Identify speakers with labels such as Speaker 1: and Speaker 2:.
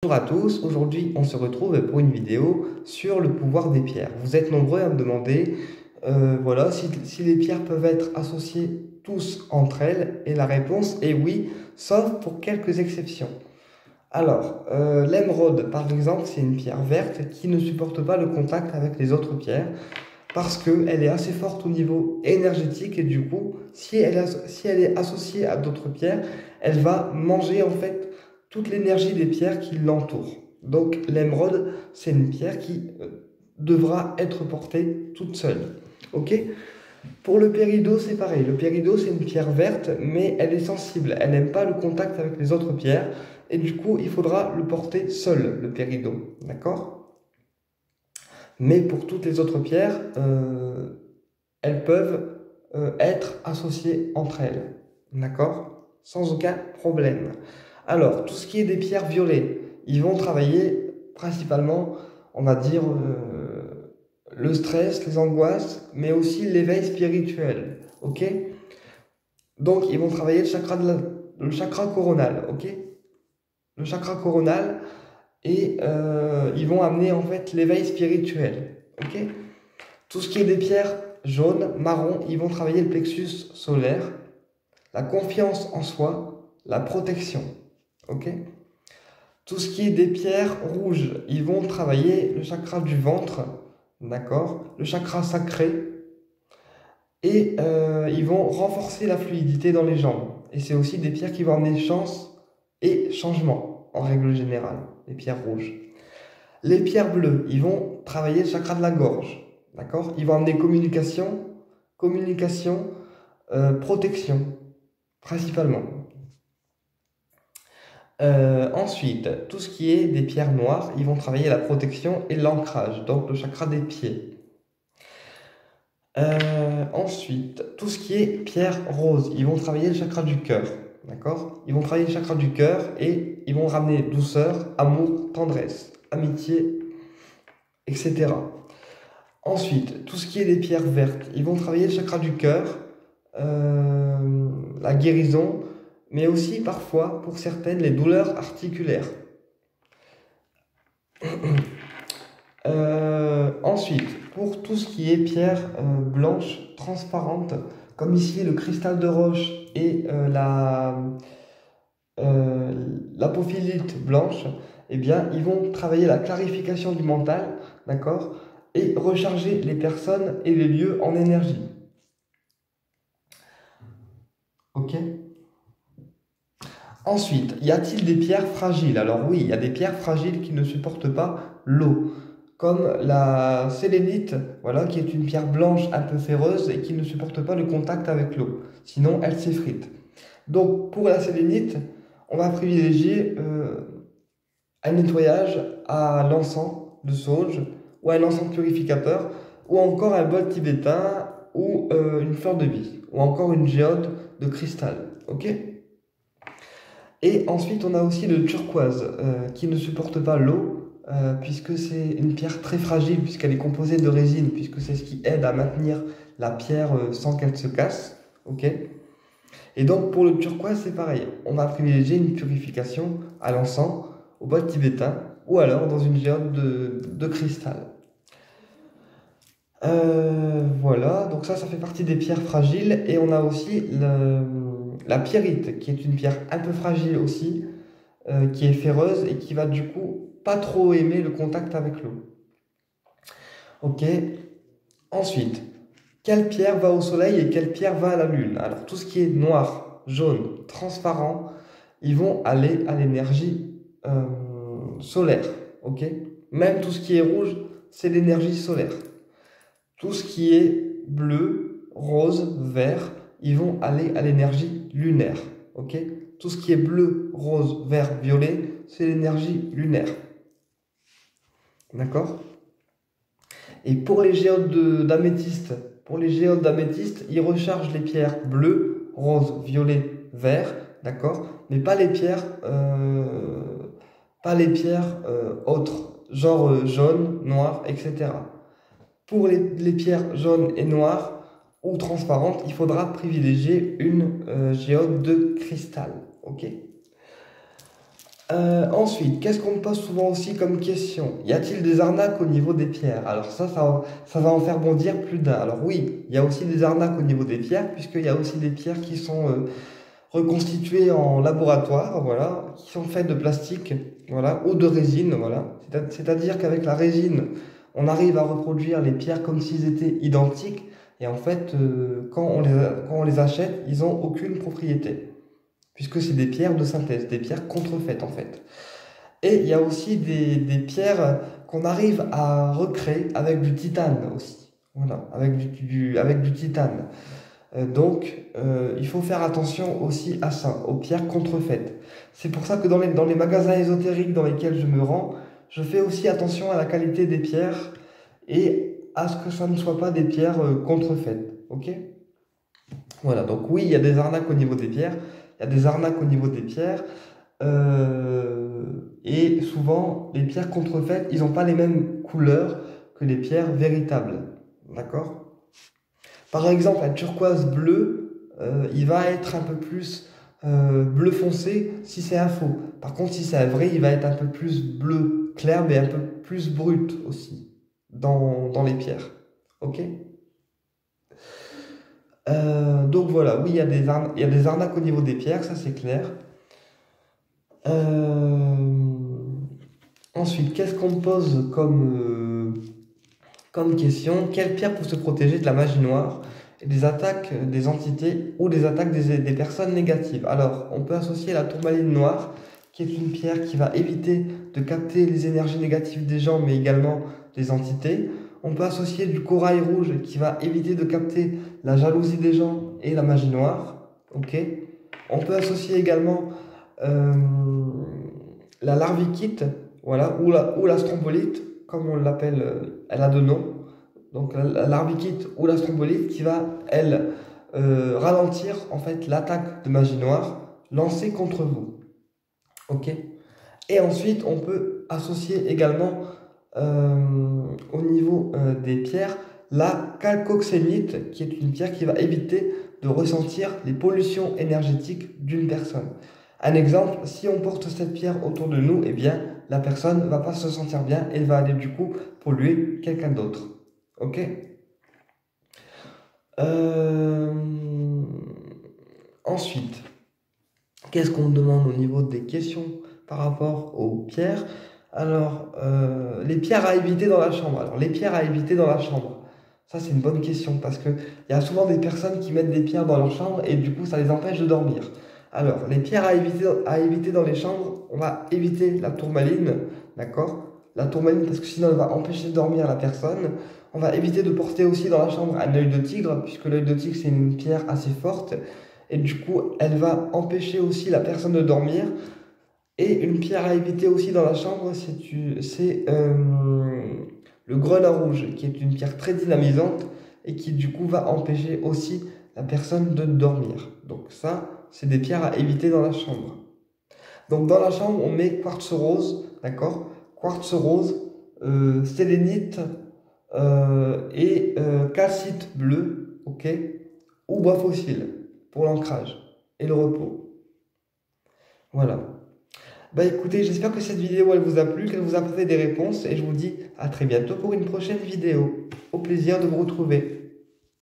Speaker 1: Bonjour à tous, aujourd'hui on se retrouve pour une vidéo sur le pouvoir des pierres. Vous êtes nombreux à me demander voilà, si les pierres peuvent être associées tous entre elles, et la réponse est oui, sauf pour quelques exceptions. Alors, l'émeraude par exemple, c'est une pierre verte qui ne supporte pas le contact avec les autres pierres parce qu'elle est assez forte au niveau énergétique et du coup, si elle est associée à d'autres pierres, elle va manger en fait toute l'énergie des pierres qui l'entourent. Donc l'émeraude, c'est une pierre qui devra être portée toute seule. Ok? Pour le péridot, c'est pareil. Le péridot, c'est une pierre verte, mais elle est sensible. Elle n'aime pas le contact avec les autres pierres. Et du coup, il faudra le porter seul, le péridot. D'accord? Mais pour toutes les autres pierres, elles peuvent être associées entre elles. D'accord? Sans aucun problème. Alors, tout ce qui est des pierres violettes, ils vont travailler principalement, on va dire, le stress, les angoisses, mais aussi l'éveil spirituel. Ok? Donc, ils vont travailler le chakra coronal. Ok? Le chakra coronal, et ils vont amener en fait l'éveil spirituel. Ok? Tout ce qui est des pierres jaunes, marron, ils vont travailler le plexus solaire, la confiance en soi, la protection. Ok? Tout ce qui est des pierres rouges, ils vont travailler le chakra du ventre, d'accord? Le chakra sacré, et ils vont renforcer la fluidité dans les jambes. Et c'est aussi des pierres qui vont amener chance et changement, en règle générale, les pierres rouges. Les pierres bleues, ils vont travailler le chakra de la gorge, d'accord? Ils vont amener communication, protection, principalement. Ensuite, tout ce qui est des pierres noires, ils vont travailler la protection et l'ancrage, donc le chakra des pieds. Ensuite, tout ce qui est pierres roses, ils vont travailler le chakra du cœur, d'accord? Ils vont travailler le chakra du cœur et ils vont ramener douceur, amour, tendresse, amitié, etc. Ensuite, tout ce qui est des pierres vertes, ils vont travailler le chakra du cœur, la guérison, mais aussi parfois, pour certaines, les douleurs articulaires. Ensuite, pour tout ce qui est pierre blanche, transparente, comme ici le cristal de roche et l'apophylite blanche, eh bien, ils vont travailler la clarification du mental, d'accord, et recharger les personnes et les lieux en énergie. Ok? Ensuite, y a-t-il des pierres fragiles? Alors oui, il y a des pierres fragiles qui ne supportent pas l'eau, comme la sélénite, voilà, qui est une pierre blanche un peu féreuse et qui ne supporte pas le contact avec l'eau. Sinon, elle s'effrite. Donc, pour la sélénite, on va privilégier un nettoyage à l'encens de sauge ou un encens purificateur ou encore un bol tibétain ou une fleur de vie ou encore une géode de cristal. Ok? Et ensuite, on a aussi le turquoise qui ne supporte pas l'eau puisque c'est une pierre très fragile puisqu'elle est composée de résine, puisque c'est ce qui aide à maintenir la pierre sans qu'elle se casse. Ok? Et donc pour le turquoise, c'est pareil. On va privilégier une purification à l'encens, au bol tibétain ou alors dans une géode de cristal. Voilà, donc ça fait partie des pierres fragiles. Et on a aussi la pierrite, qui est une pierre un peu fragile aussi, qui est féreuse et qui va du coup pas trop aimer le contact avec l'eau. Ok. Ensuite, quelle pierre va au soleil et quelle pierre va à la lune? Alors tout ce qui est noir, jaune, transparent, ils vont aller à l'énergie solaire. Ok. Même tout ce qui est rouge, c'est l'énergie solaire. Tout ce qui est bleu, rose, vert, ils vont aller à l'énergie lunaire. Ok? Tout ce qui est bleu, rose, vert, violet, c'est l'énergie lunaire. D'accord? Et pour les géodes d'améthyste, ils rechargent les pierres bleues, rose, violet, vert, d'accord? Mais pas les pierres, autres, genre jaune, noir, etc. Pour les pierres jaunes et noires ou transparentes, il faudra privilégier une géode de cristal. Ok? Ensuite, qu'est-ce qu'on me pose souvent aussi comme question? Y a-t-il des arnaques au niveau des pierres? Alors ça va en faire bondir plus d'un. Alors oui, il y a aussi des arnaques au niveau des pierres, puisqu'il y a aussi des pierres qui sont reconstituées en laboratoire, voilà, qui sont faites de plastique, voilà, ou de résine, voilà. C'est-à-dire qu'avec la résine, on arrive à reproduire les pierres comme s'ils étaient identiques, et en fait, quand on les achète, ils n'ont aucune propriété puisque c'est des pierres de synthèse, des pierres contrefaites en fait. Et il y a aussi des pierres qu'on arrive à recréer avec du titane aussi. Voilà, avec du titane. Il faut faire attention aussi à ça, aux pierres contrefaites. C'est pour ça que dans les magasins ésotériques dans lesquels je me rends, je fais aussi attention à la qualité des pierres et à ce que ça ne soit pas des pierres contrefaites. Ok? Voilà, donc oui, il y a des arnaques au niveau des pierres, il y a des arnaques au niveau des pierres, et souvent, les pierres contrefaites, ils n'ont pas les mêmes couleurs que les pierres véritables, d'accord? Par exemple, un turquoise bleu, il va être un peu plus bleu foncé si c'est un faux. Par contre, si c'est un vrai, il va être un peu plus bleu clair, mais un peu plus brut aussi dans les pierres, ok? Donc voilà, oui, il y a des arnaques au niveau des pierres, ça c'est clair. Euh, Ensuite, qu'est-ce qu'on me pose comme question? Quelle pierre pour se protéger de la magie noire et des attaques des entités ou des attaques des personnes négatives? Alors, on peut associer la tourmaline noire, qui est une pierre qui va éviter de capter les énergies négatives des gens, mais également des entités. On peut associer du corail rouge, qui va éviter de capter la jalousie des gens et la magie noire. Ok. On peut associer également euh, la larvikite, voilà, ou la strombolite, comme on l'appelle, elle a deux noms. Donc la larvikite ou la strombolite qui va, elle, ralentir en fait l'attaque de magie noire lancée contre vous. Ok. Et ensuite, on peut associer également au niveau des pierres la chalcoxénite, qui est une pierre qui va éviter de ressentir les pollutions énergétiques d'une personne. Un exemple, si on porte cette pierre autour de nous, eh bien, la personne ne va pas se sentir bien et elle va aller du coup polluer quelqu'un d'autre. Ok? Euh, Ensuite, qu'est-ce qu'on demande au niveau des questions par rapport aux pierres? Alors, les pierres à éviter dans la chambre. Alors, les pierres à éviter dans la chambre. Ça, c'est une bonne question parce que il y a souvent des personnes qui mettent des pierres dans leur chambre et du coup, ça les empêche de dormir. Alors, les pierres à éviter dans les chambres, on va éviter la tourmaline, d'accord? La tourmaline parce que sinon, elle va empêcher de dormir la personne. On va éviter de porter aussi dans la chambre un œil de tigre, puisque l'œil de tigre, c'est une pierre assez forte. Et du coup, elle va empêcher aussi la personne de dormir. Et une pierre à éviter aussi dans la chambre, c'est le grenat rouge, qui est une pierre très dynamisante et qui du coup va empêcher aussi la personne de dormir. Donc ça, c'est des pierres à éviter dans la chambre. Donc dans la chambre, on met quartz rose, d'accord? Quartz rose, sélénite et calcite bleu, ok? Ou bois fossile pour l'ancrage et le repos. Voilà. Bah écoutez, j'espère que cette vidéo elle vous a plu, qu'elle vous a apporté des réponses et je vous dis à très bientôt pour une prochaine vidéo. Au plaisir de vous retrouver.